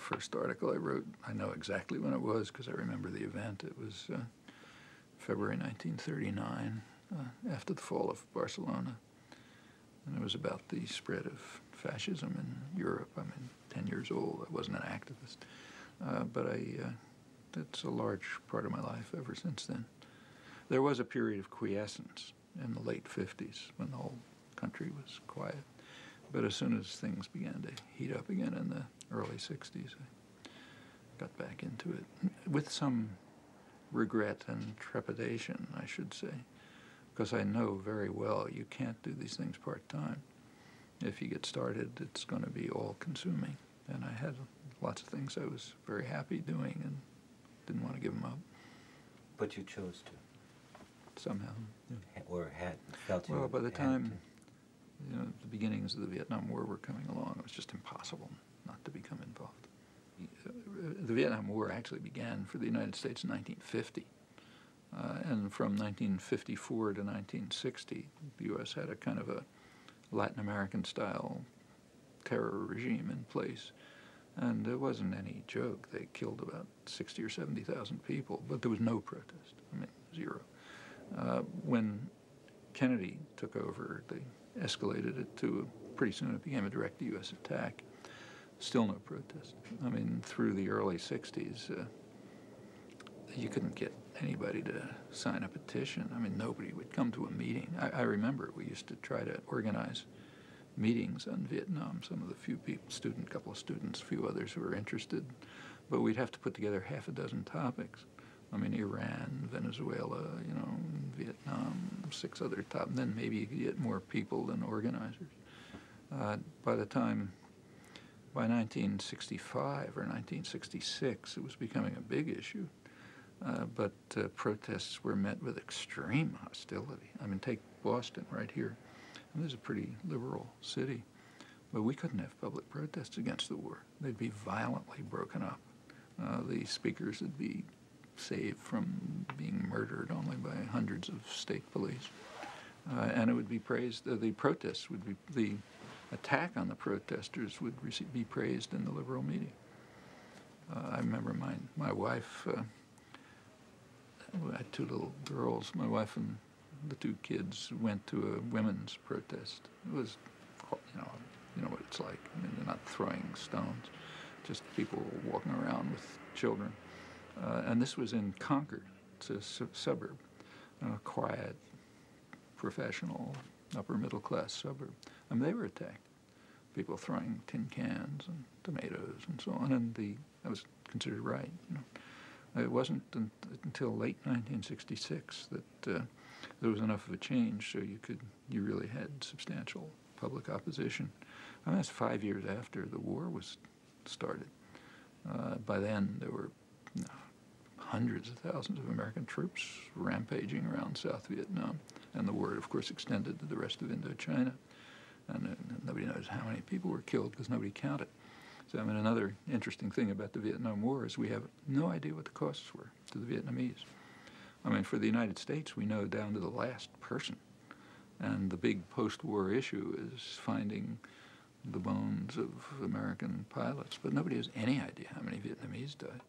first article I wrote, I know exactly when it was because I remember the event. It was February 1939, after the fall of Barcelona. And it was about the spread of fascism in Europe. I'm 10 years old. I wasn't an activist. But it's a large part of my life ever since then. There was a period of quiescence in the late 50s when the whole country was quiet. But as soon as things began to heat up again in the early 60s, I got back into it with some regret and trepidation, I should say, because I know very well you can't do these things part-time. If you get started, it's going to be all-consuming. And I had lots of things I was very happy doing and didn't want to give them up. But you chose to. Somehow. Yeah. Or had felt you. Well, by the time, the beginnings of the Vietnam War were coming along, it was just impossible not to become involved. The Vietnam War actually began for the United States in 1950. And from 1954 to 1960, the U.S. had a kind of a Latin American-style terror regime in place. And it wasn't any joke. They killed about 60 or 70,000 people, but there was no protest. Zero. When Kennedy took over, they escalated it to, pretty soon it became a direct U.S. attack. Still no protest. Through the early 60s, you couldn't get anybody to sign a petition. Nobody would come to a meeting. I remember we used to try to organize meetings on Vietnam. Some of the few people, couple of students, a few others who were interested, but we'd have to put together half a dozen topics. Iran, Venezuela, Vietnam, 6 other topics, and then maybe you could get more people than organizers. By 1965 or 1966, it was becoming a big issue. But protests were met with extreme hostility. Take Boston right here. And this is a pretty liberal city. But we couldn't have public protests against the war. They'd be violently broken up. The speakers would be saved from being murdered only by hundreds of state police. And it would be praised, the protests would be, the attack on the protesters would be praised in the liberal media. I remember my wife, I had 2 little girls. My wife and the 2 kids went to a women's protest. It was, you know what it's like. They're not throwing stones, just people walking around with children. And this was in Concord. It's a suburb, quiet, professional, upper-middle-class suburb. They were attacked. People throwing tin cans and tomatoes and so on, and that was considered right. It wasn't until late 1966 that there was enough of a change so you really had substantial public opposition. That's 5 years after the war was started. By then, there were hundreds of thousands of American troops rampaging around South Vietnam, and the war, of course, extended to the rest of Indochina. And nobody knows how many people were killed because nobody counted. So another interesting thing about the Vietnam War is we have no idea what the costs were to the Vietnamese. For the United States, we know down to the last person. And the big post-war issue is finding the bones of American pilots. But nobody has any idea how many Vietnamese died.